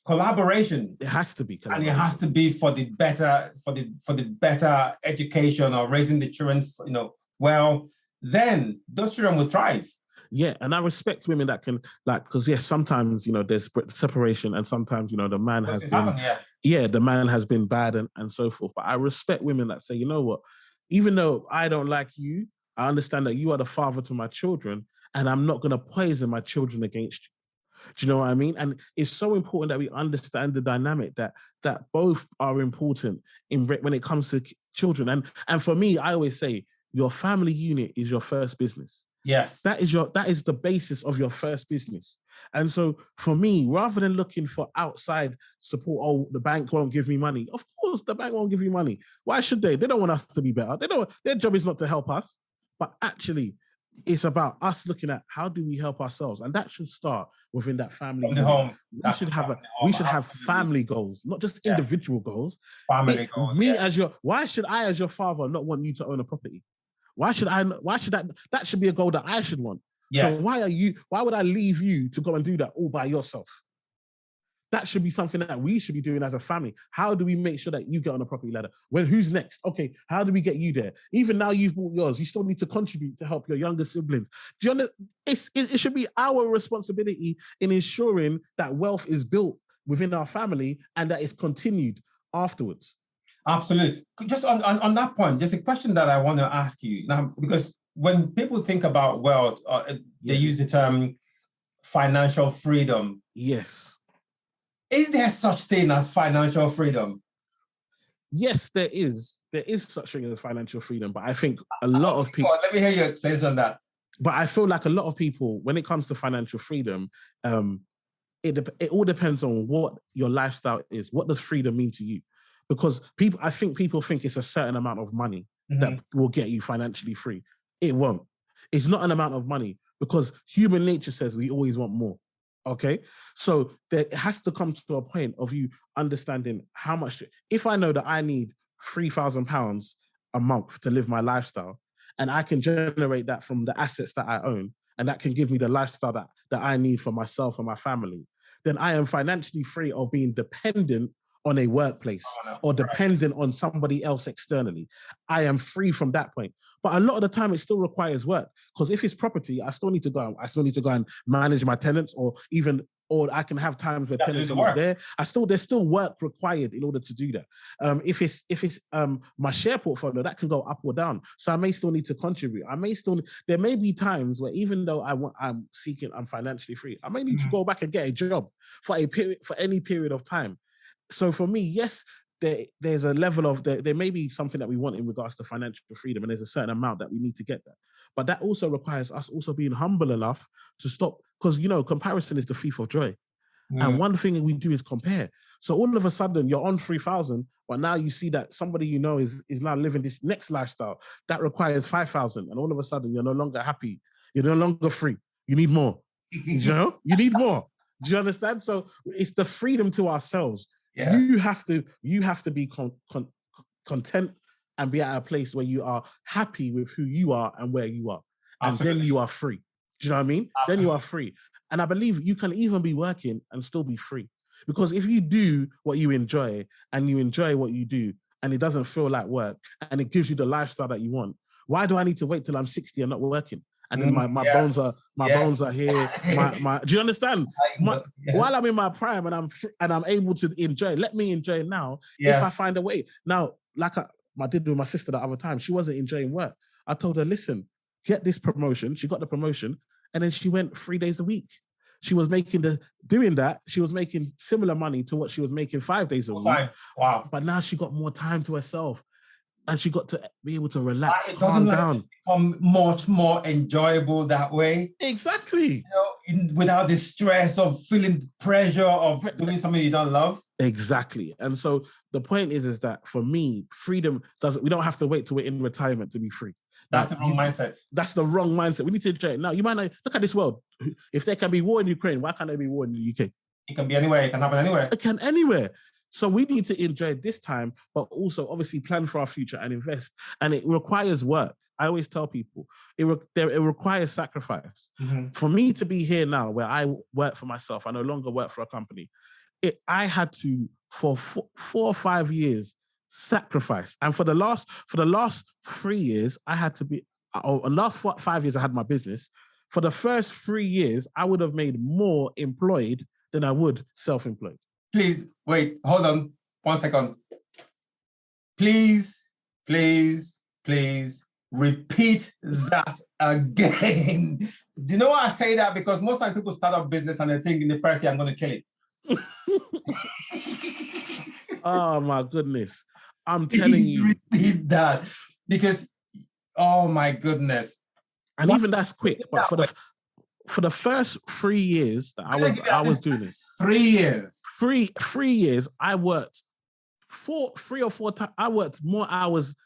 collaboration. It has to be collaboration. And it has to be for the better education or raising the children, well, then those children will thrive. Yeah, and I respect women that can, because yes, sometimes, there's separation, and sometimes, the man has been, the man has been bad and so forth. But I respect women that say, you know what, even though I don't like you, I understand that you are the father to my children, and I'm not going to poison my children against you. Do you know what I mean? And it's so important that we understand the dynamic that both are important when it comes to children. And for me, I always say your family unit is your first business. Yes. That is the basis of your first business. And so for me, rather than looking for outside support, the bank won't give me money. Of course, the bank won't give you money. Why should they? They don't want us to be better. Their job is not to help us, but actually it's about us looking at how do we help ourselves, and that should start within that family. From the home. We should have family goals, not just individual goals. Family goals. Why should I, as your father, not want you to own a property? Why should that should be a goal that I should want? Yes. So why would I leave you to go and do that all by yourself? That should be something that we should be doing as a family. How do we make sure that you get on a property ladder? Well, who's next? Okay, how do we get you there? Even now you've bought yours, you still need to contribute to help your younger siblings. Do you understand? It should be our responsibility in ensuring that wealth is built within our family and that it's continued afterwards. Absolutely. Just on that point, there's a question that I want to ask you now, because when people think about wealth, they use the term financial freedom. Yes. Is there such thing as financial freedom? Yes, there is. There is such thing as financial freedom, but I think a lot of people... Let me hear your explanation on that. But I feel like a lot of people, when it comes to financial freedom, it all depends on what your lifestyle is. What does freedom mean to you? Because I think people think it's a certain amount of money that will get you financially free. It won't. It's not an amount of money, because human nature says we always want more. Okay, so there has to come to a point of you understanding how much. If I know that I need £3,000 a month to live my lifestyle, and I can generate that from the assets that I own, and that can give me the lifestyle that I need for myself and my family, then I am financially free of being dependent on a workplace or dependent on somebody else externally. I am free from that point. But a lot of the time it still requires work, because if it's property, I still need to go and manage my tenants, or I can have times where tenants are not there. There's still work required in order to do that. If it's my share portfolio, that can go up or down. So I may still need to contribute. There may be times where, even though I'm financially free, I may need to go back and get a job for any period of time. So for me, yes, there's a level of, there may be something that we want in regards to financial freedom, and there's a certain amount that we need to get there. But that also requires us also being humble enough to stop, because, comparison is the thief of joy. And one thing we do is compare. So all of a sudden you're on 3,000, but now you see that somebody is now living this next lifestyle that requires 5,000, and all of a sudden you're no longer happy. You're no longer free. You need more. You need more. Do you understand? So it's the freedom to ourselves. Yeah. You have to be content and be at a place where you are happy with who you are and where you are. And Absolutely. then you are free. Do you know what I mean? Absolutely. Then you are free. And I believe you can even be working and still be free. Because if you do what you enjoy and you enjoy what you do and it doesn't feel like work and it gives you the lifestyle that you want, why do I need to wait till I'm 60 and not working? And then my bones are here. Do you understand? While I'm in my prime and I'm able to enjoy, let me enjoy it now. If I find a way. Now, like I did with my sister the other time, she wasn't enjoying work. I told her, listen, get this promotion. She got the promotion, and then she went 3 days a week. She was doing that. She was making similar money to what she was making 5 days a week. Wow! But now she got more time to herself. And she got to be able to relax, calm down. Become much more enjoyable that way. Exactly. Without the stress of feeling pressure of doing something you don't love. Exactly. And so the point is that for me, freedom we don't have to wait till we're in retirement to be free. That's the wrong mindset. That's the wrong mindset. We need to enjoy it now. You might not look at this world. If there can be war in Ukraine, why can't there be war in the UK? It can be anywhere. It can happen anywhere. It can anywhere. So we need to enjoy this time, but also obviously plan for our future and invest. And it requires work. I always tell people it requires sacrifice. Mm-hmm. For me to be here now, where I work for myself, I no longer work for a company. I had to, for 4 or 5 years, sacrifice. And for the last 3 years, I had to be. Last 5 years, I had my business. For the first 3 years, I would have made more employed than I would self-employed. Please, wait, hold on 1 second. Please repeat that again. Do you know why I say that? Because most times people start up business and they think in the first year, I'm going to kill it. Oh, my goodness. I'm telling you. Repeat that. Because, oh, my goodness. And even that's quick. But for the first 3 years that I was doing it. 3 years. 3 years, I worked 3 or 4 times. I worked more hours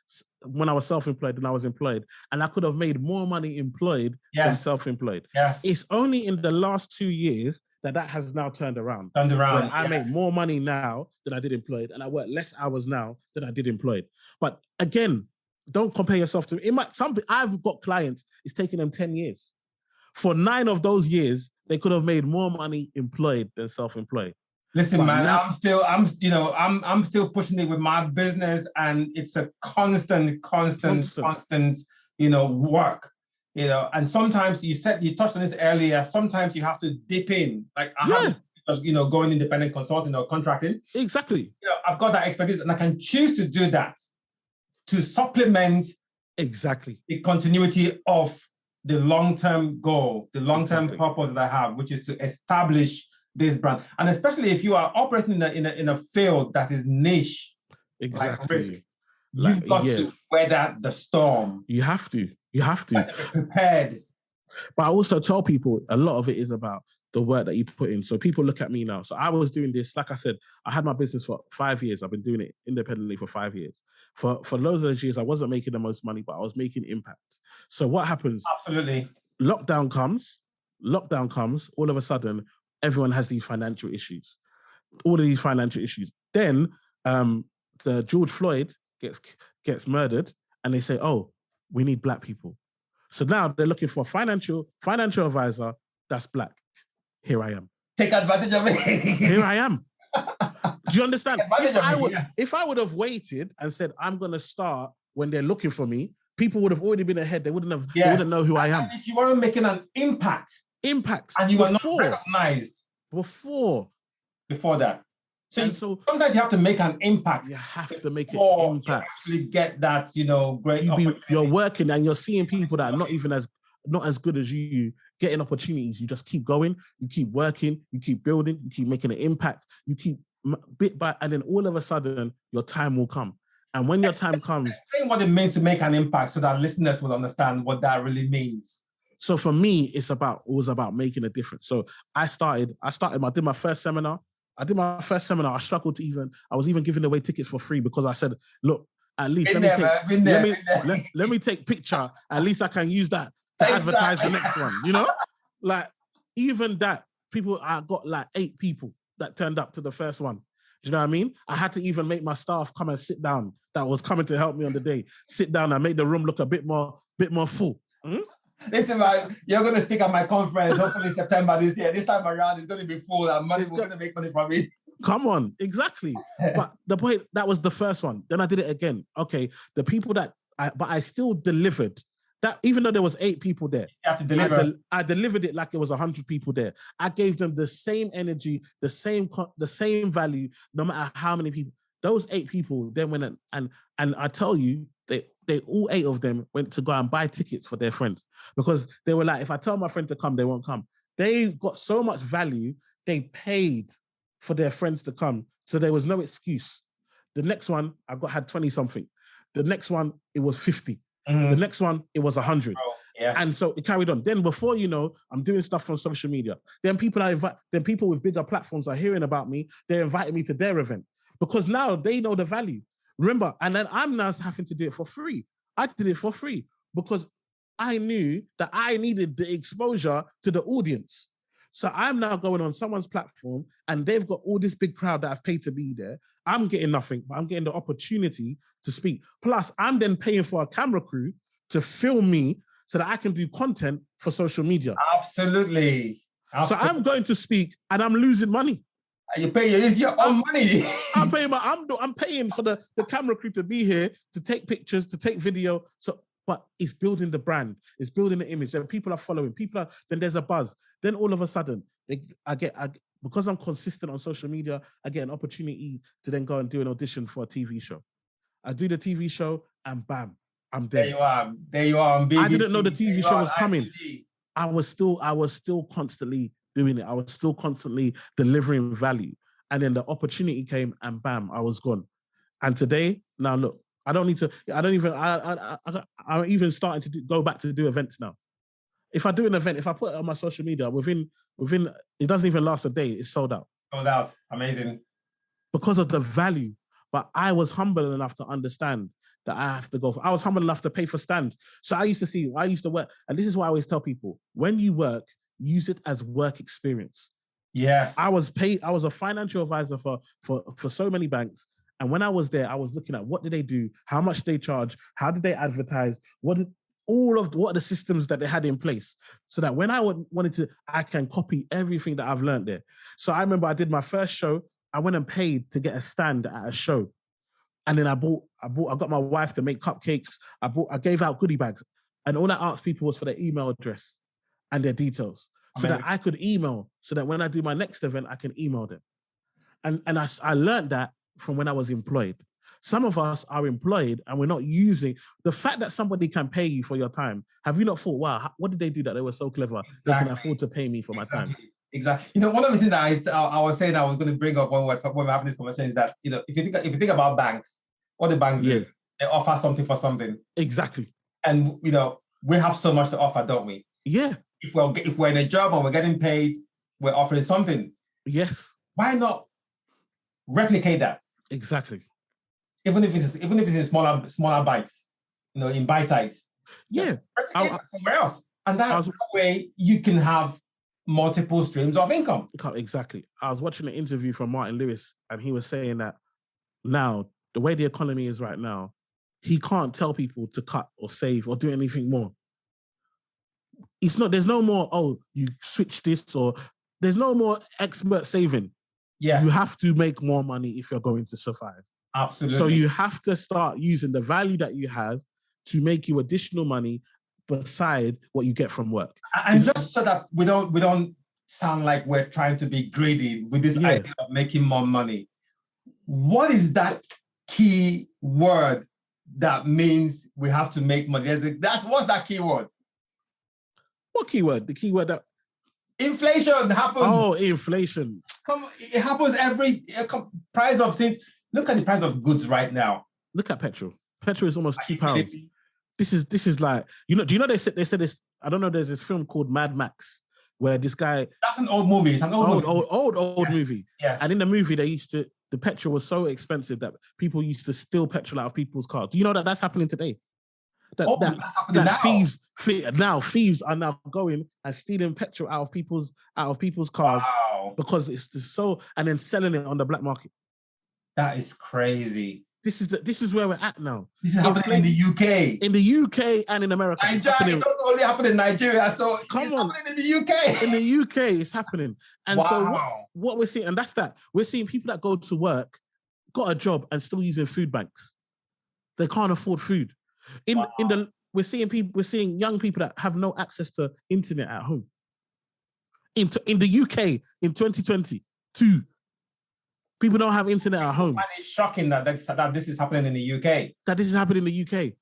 when I was self-employed than I was employed. And I could have made more money employed than self-employed. Yes. It's only in the last 2 years that has now turned around. I make more money now than I did employed, and I work less hours now than I did employed. But again, don't compare yourself to I've got clients, it's taking them 10 years. For 9 of those years, they could have made more money employed than self-employed. Listen, but man, now, I'm still pushing it with my business, and it's a constant, work. And sometimes you touched on this earlier. Sometimes you have to dip in, like going independent consulting or contracting. Exactly. I've got that expertise, and I can choose to do that to supplement exactly the continuity of the long-term goal, the long-term purpose that I have, which is to establish this brand. And especially if you are operating in a field that is niche, like risk, you've got to weather the storm. You have to. Be prepared. But I also tell people a lot of it is about the work that you put in. So people look at me now. So I was doing this, like I said, I had my business for 5 years. I've been doing it independently for 5 years. For loads of those years, I wasn't making the most money, but I was making impact. So what happens? Absolutely. Lockdown comes, all of a sudden, everyone has these financial issues. Then the George Floyd gets murdered, and they say, oh, we need Black people. So now they're looking for a financial advisor that's Black. Here I am. Take advantage of it. Here I am. Do you understand? If I would have waited and said, I'm going to start when they're looking for me, people would have already been ahead. They wouldn't know who I am. And if you weren't making an impact, and you were not recognized before that. So sometimes you have to make an impact. You have to make an impact. You actually get that, great. You're working and you're seeing people that are not as good as you getting opportunities. You just keep going, you keep working, you keep building, you keep making an impact, you keep bit by, and then all of a sudden your time will come. And when your time comes, explain what it means to make an impact so that listeners will understand what that really means. So for me, it was about making a difference. So I did my first seminar. I I struggled I was even giving away tickets for free because I said, look, at least let me take picture. At least I can use that to advertise the next one, Like, even that, I got like 8 people that turned up to the first one. Do you know what I mean? I had to even make my staff come and sit down that was coming to help me on the day. Sit down and make the room look a bit more full. Listen, man, you're going to speak at my conference, hopefully September this year. This time around, it's going to be full and we're going to make money from it. Come on, exactly. But the point, that was the first one. Then I did it again. Okay, the people but I still delivered. That even though there was 8 people there, you have to deliver. I delivered it like it was 100 people there. I gave them the same energy, the same value, no matter how many people. Those 8 people then went and I tell you, they all 8 of them went to go and buy tickets for their friends because they were like, if I tell my friend to come, they won't come. They got so much value, they paid for their friends to come, so there was no excuse. The next one had 20 something. The next one it was 50. The next one, it was 100. Oh, yes. And so it carried on. Then before you know, I'm doing stuff on social media. Then people with bigger platforms are hearing about me. They're inviting me to their event because now they know the value. Remember, and then I'm now having to do it for free. I did it for free because I knew that I needed the exposure to the audience. So I'm now going on someone's platform and they've got all this big crowd that I've paid to be there. I'm getting nothing, but I'm getting the opportunity to speak. Plus, I'm then paying for a camera crew to film me so that I can do content for social media. Absolutely. So I'm going to speak and I'm losing money. You pay your own money. I'm paying for the camera crew to be here, to take pictures, to take video. But it's building the brand, it's building the image. And people are following. Then there's a buzz. Then all of a sudden, because I'm consistent on social media, I get an opportunity to then go and do an audition for a TV show. I do the TV show and bam, I'm there. There you are. I didn't know the TV show was coming. I was still constantly doing it. I was still constantly delivering value. And then the opportunity came and bam, I was gone. And today, now look, I'm even starting to go back to do events now. If I do an event, if I put it on my social media, within it doesn't even last a day, it's sold out. Sold out. Amazing. Because of the value. But I was humble enough to understand that I have to go I was humble enough to pay for stands. So I used to work, and this is why I always tell people, when you work, use it as work experience. Yes. I was a financial advisor for so many banks. And when I was there, I was looking at what did they do, how much they charge, how did they advertise, what are the systems that they had in place, so that when I wanted to, I can copy everything that I've learned there. So I remember I did my first show. I went and paid to get a stand at a show, and then I got my wife to make cupcakes. I gave out goodie bags, and all I asked people was for their email address and their details, so that I could email, so that when I do my next event, I can email them. And I learned that from when I was employed. Some of us are employed and we're not using the fact that somebody can pay you for your time. Have you not thought, wow, what did they do that they were so clever? Exactly. They can afford to pay me for my time. Exactly. You know, one of the things that I was saying I was going to bring up when we're having this conversation is that, you know, if you think about banks, what the banks do, they offer something for something. Exactly. And, you know, we have so much to offer, don't we? Yeah. If we're in a job and we're getting paid, we're offering something. Yes. Why not replicate that? Exactly. Even if it's in smaller bites, you know, in bite size. Yeah. Somewhere else. And that way you can have multiple streams of income. Exactly. I was watching an interview from Martin Lewis, and he was saying that now, the way the economy is right now, he can't tell people to cut or save or do anything more. There's no more, you switch this, or there's no more expert saving. Yeah. You have to make more money if you're going to survive. Absolutely. So you have to start using the value that you have to make you additional money beside what you get from work. And just so that we don't sound like we're trying to be greedy with this idea of making more money. What is that key word that means we have to make money? What's that key word? What key word? The key word that inflation happens. Oh, inflation. It happens every price of things. Look at the price of goods right now. Look at petrol. Petrol is almost £2. This is like, do you know they said this, I don't know, there's this film called Mad Max where this guy. That's an old movie. It's an old movie. Yes. And in the movie, the petrol was so expensive that people used to steal petrol out of people's cars. Do you know that that's happening today? That's happening now. Thieves are now going and stealing petrol out of people's cars. Wow. Because it's so, and then selling it on the black market. That is crazy. This is where we're at now. This is happening in the UK. In the UK and in America. Nigeria, it don't only happen in Nigeria, so come on. happening in the UK. In the UK, it's happening. And so what we're seeing, and that's that. We're seeing people that go to work, got a job, and still using food banks. They can't afford food. We're seeing young people that have no access to internet at home. In the UK in 2022. People don't have internet at home. And it's shocking that this is happening in the UK. That this is happening in the UK.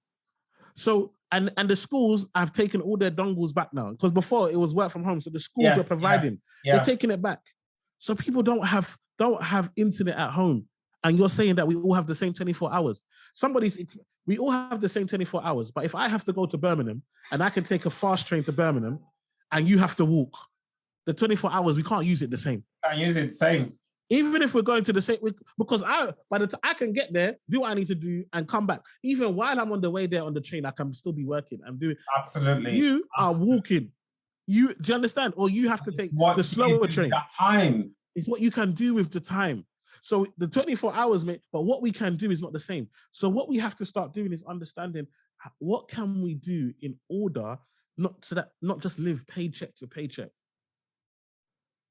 So, and the schools have taken all their dongles back now. Because before it was work from home. So the schools were providing. Yeah. They're taking it back. So people don't have internet at home. And you're saying that we all have the same 24 hours. We all have the same 24 hours. But if I have to go to Birmingham and I can take a fast train to Birmingham and you have to walk, the 24 hours, we can't use it the same. Can't use it the same. Even if we're going to the same, because by the time I can get there, do what I need to do, and come back. Even while I'm on the way there on the train, I can still be working and doing. Absolutely. You are walking. Do you understand? Or you have to take the slower train. That time. It's what you can do with the time. So the 24 hours, mate, but what we can do is not the same. So what we have to start doing is understanding what can we do in order not just live paycheck to paycheck.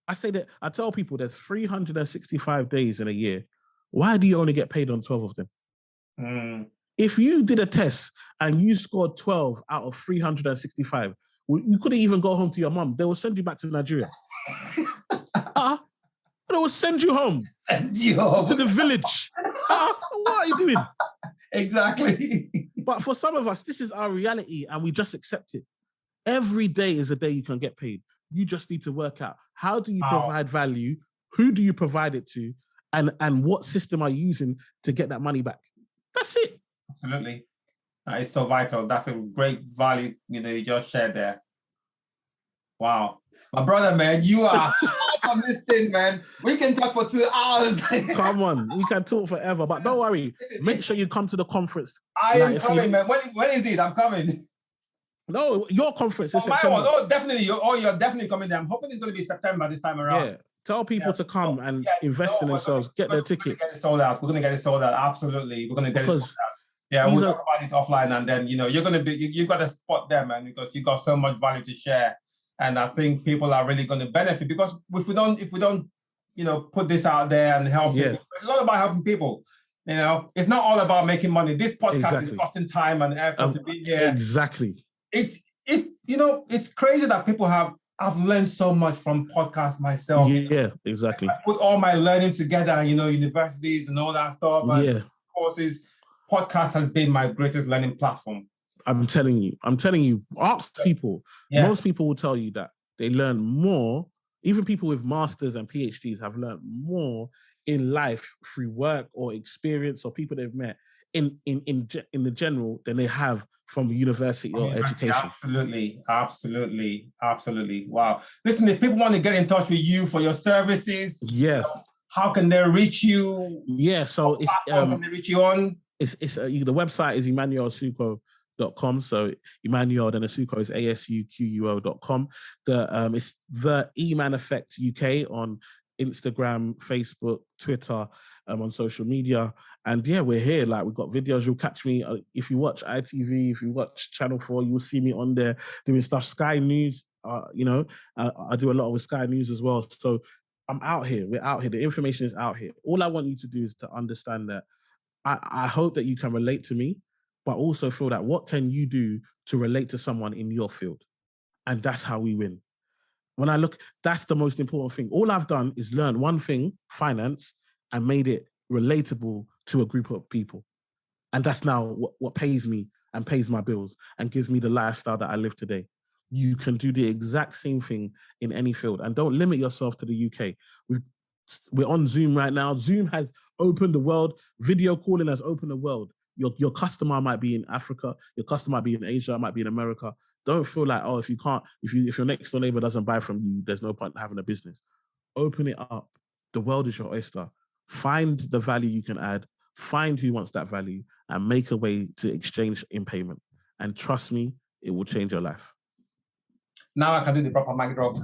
I tell people there's 365 days in a year. Why do you only get paid on 12 of them? If you did a test and you scored 12 out of 365, you couldn't even go home to your mom. They will send you back to Nigeria. They will send you home. Send you home. To the village. What are you doing? Exactly. But for some of us, this is our reality and we just accept it. Every day is a day you can get paid. You just need to work out how do you provide value, who do you provide it to, and what system are you using to get that money back. That's it. Absolutely. That is so vital. That's a great value, you just shared there. Wow. My brother, man, you are on this thing, man. We can talk for 2 hours. Come on, we can talk forever, but don't worry. Make sure you come to the conference. I am coming, man. When is it? I'm coming. No, your conference is September. Oh, definitely. You're definitely coming there. I'm hoping it's going to be September this time around. Yeah. Tell people to come and invest in themselves, get their ticket. We're going to get it sold out. We're going to get it sold out. Absolutely. We're going to get it sold out. Yeah, we'll talk about it offline, and then you're going to be. You've got a spot there, man, because you've got so much value to share, and I think people are really going to benefit because if we don't, put this out there and help people, it's all about helping people. It's not all about making money. This podcast is costing time and effort to be here. Exactly. It's crazy that people I've learned so much from podcasts myself. Yeah, exactly. I put all my learning together, universities and all that stuff. And courses. Podcast has been my greatest learning platform. I'm telling you, ask people. Yeah. Most people will tell you that they learn more. Even people with masters and PhDs have learned more in life through work or experience or people they've met in the general than they have from university or education. Absolutely. Wow. Listen, if people want to get in touch with you for your services, how can they reach you? Yeah, so how can they reach you on? The website is emmanuelasuquo.com. So Emmanuel, then Asuquo is ASUQUO.com. It's the E-Man Effect UK on Instagram, Facebook, Twitter, on social media. And we're here. Like, we've got videos. You'll catch me if you watch ITV, if you watch Channel 4, you will see me on there doing stuff. Sky News, I do a lot with Sky News as well. So I'm out here. We're out here. The information is out here. All I want you to do is to understand that I hope that you can relate to me, but also feel that what can you do to relate to someone in your field? And that's how we win. When I look, that's the most important thing. All I've done is learn one thing, finance, and made it relatable to a group of people. And that's now what pays me and pays my bills and gives me the lifestyle that I live today. You can do the exact same thing in any field. And don't limit yourself to the UK. We're on Zoom right now. Zoom has opened the world. Video calling has opened the world. Your customer might be in Africa. Your customer might be in Asia, might be in America. Don't feel like, if your next door neighbor doesn't buy from you, there's no point in having a business. Open it up. The world is your oyster. Find the value you can add. Find who wants that value and make a way to exchange in payment. And trust me, it will change your life. Now I can do the proper mic drop.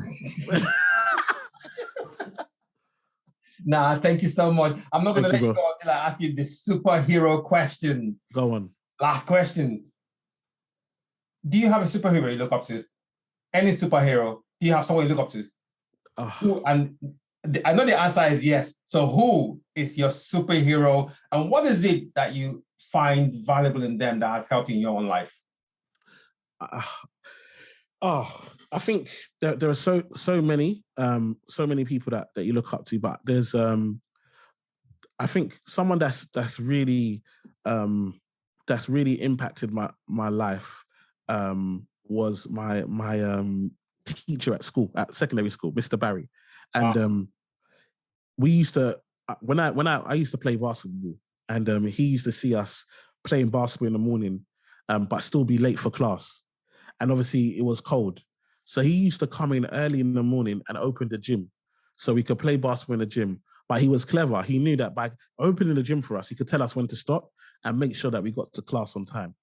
Nah, thank you so much. I'm not going to let you go until I ask you the superhero question. Go on. Last question. Do you have a superhero you look up to? Any superhero? Do you have someone you look up to? Who, and I know the answer is yes. So who is your superhero, and what is it that you find valuable in them that has helped in your own life? I think there are so many people that you look up to, but there's I think someone that's really impacted my life was my teacher at school, at secondary school, Mr. Barry. And we used to, when I used to play basketball, and he used to see us playing basketball in the morning, but still be late for class. And obviously it was cold. So he used to come in early in the morning and open the gym so we could play basketball in the gym. But he was clever. He knew that by opening the gym for us, he could tell us when to stop and make sure that we got to class on time.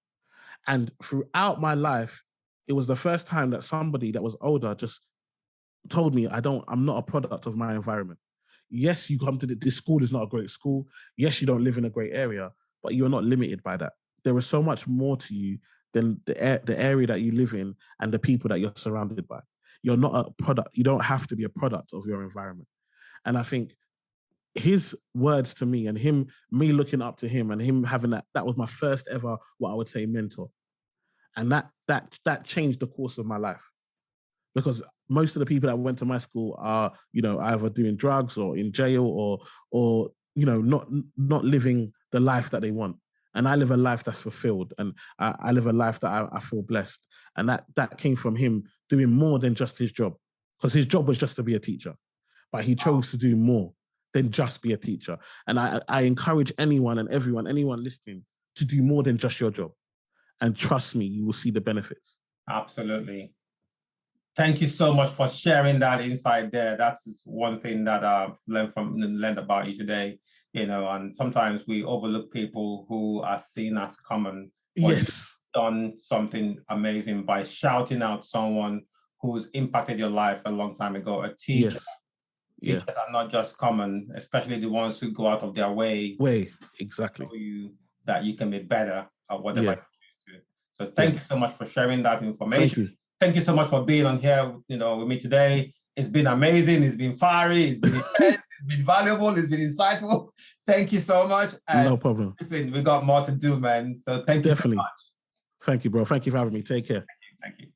And throughout my life, it was the first time that somebody that was older just told me I'm not a product of my environment. Yes, you come to this school is not a great school. Yes, you don't live in a great area, but you're not limited by that. There is so much more to you than the area that you live in and the people that you're surrounded by. You're not a product. You don't have to be a product of your environment. And I think his words to me and me looking up to him and him having that was my first ever, what I would say, mentor. And that changed the course of my life. Because most of the people that went to my school are, either doing drugs or in jail or not living the life that they want. And I live a life that's fulfilled, and I live a life that I feel blessed. And that came from him doing more than just his job, because his job was just to be a teacher, but he chose to do more than just be a teacher. And I encourage anyone listening to do more than just your job. And trust me, you will see the benefits. Absolutely. Thank you so much for sharing that insight there. That's one thing that I've learned about you today. And sometimes we overlook people who are seen as common. Yes. Done something amazing by shouting out someone who's impacted your life a long time ago. A teacher. Yes. Teachers are not just common, especially the ones who go out of their way. Exactly. To show you that you can be better at whatever you choose to. So thank you so much for sharing that information. Thank you so much for being on here, with me today. It's been amazing. It's been fiery. It's been intense. It's been valuable. It's been insightful. Thank you so much. And no problem. Listen, we got more to do, man. So thank you so much. Thank you, bro. Thank you for having me. Take care. Thank you.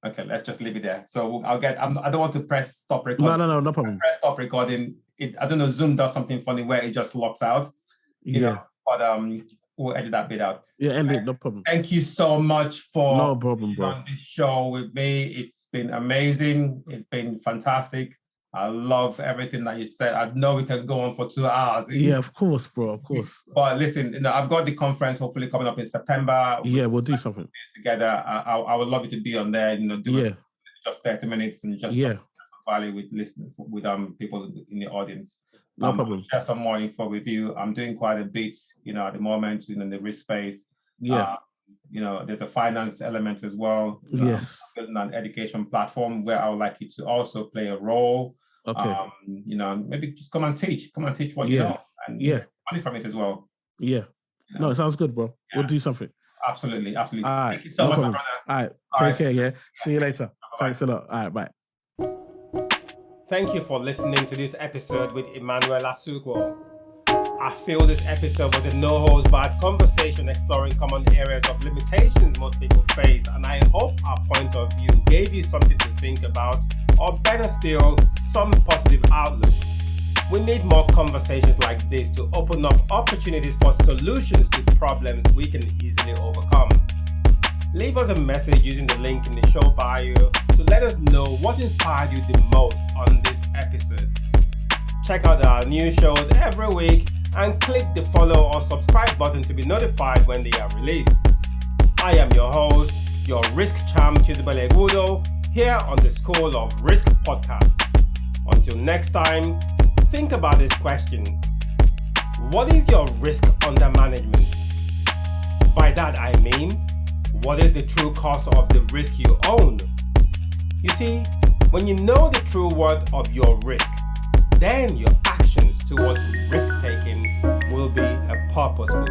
Okay, let's just leave it there. So I don't want to press stop recording. No problem. Press stop recording. I don't know, Zoom does something funny where it just locks out. But we'll edit that bit out. Yeah, end it, no problem. Thank you so much for no problem, bro. On this show with me. It's been amazing. It's been fantastic. I love everything that you said. I know we can go on for 2 hours. Yeah, of course, bro. Of course. But listen, I've got the conference hopefully coming up in September. We'll do something together. I would love you to be on there. Just 30 minutes and just value with listening with people in the audience. No problem. I'll share some more info with you. I'm doing quite a bit, at the moment, in the risk space. Yeah. There's a finance element as well. Yes. Building an education platform where I would like you to also play a role. Okay. Maybe just come and teach what you know, and money from it as well. Yeah. No, it sounds good, bro. We'll do something. Absolutely. All right. Thank you so much, my brother. All right. Take care. Yeah. See you later. Bye-bye. Thanks a lot. All right. Bye. Thank you for listening to this episode with Emmanuel Asuquo. I feel this episode was a no-holds-barred conversation exploring common areas of limitations most people face, and I hope our point of view gave you something to think about, or better still, some positive outlook. We need more conversations like this to open up opportunities for solutions to problems we can easily overcome. Leave us a message using the link in the show bio to let us know what inspired you the most on this episode. Check out our new shows every week and click the follow or subscribe button to be notified when they are released. I am your host, your risk champ, Chizibale Gudo, here on the School of Risk podcast. Until next time, think about this question. What is your risk under management? By that I mean, what is the true cost of the risk you own? You see, when you know the true worth of your risk, then your actions towards risk taking will be purposeful.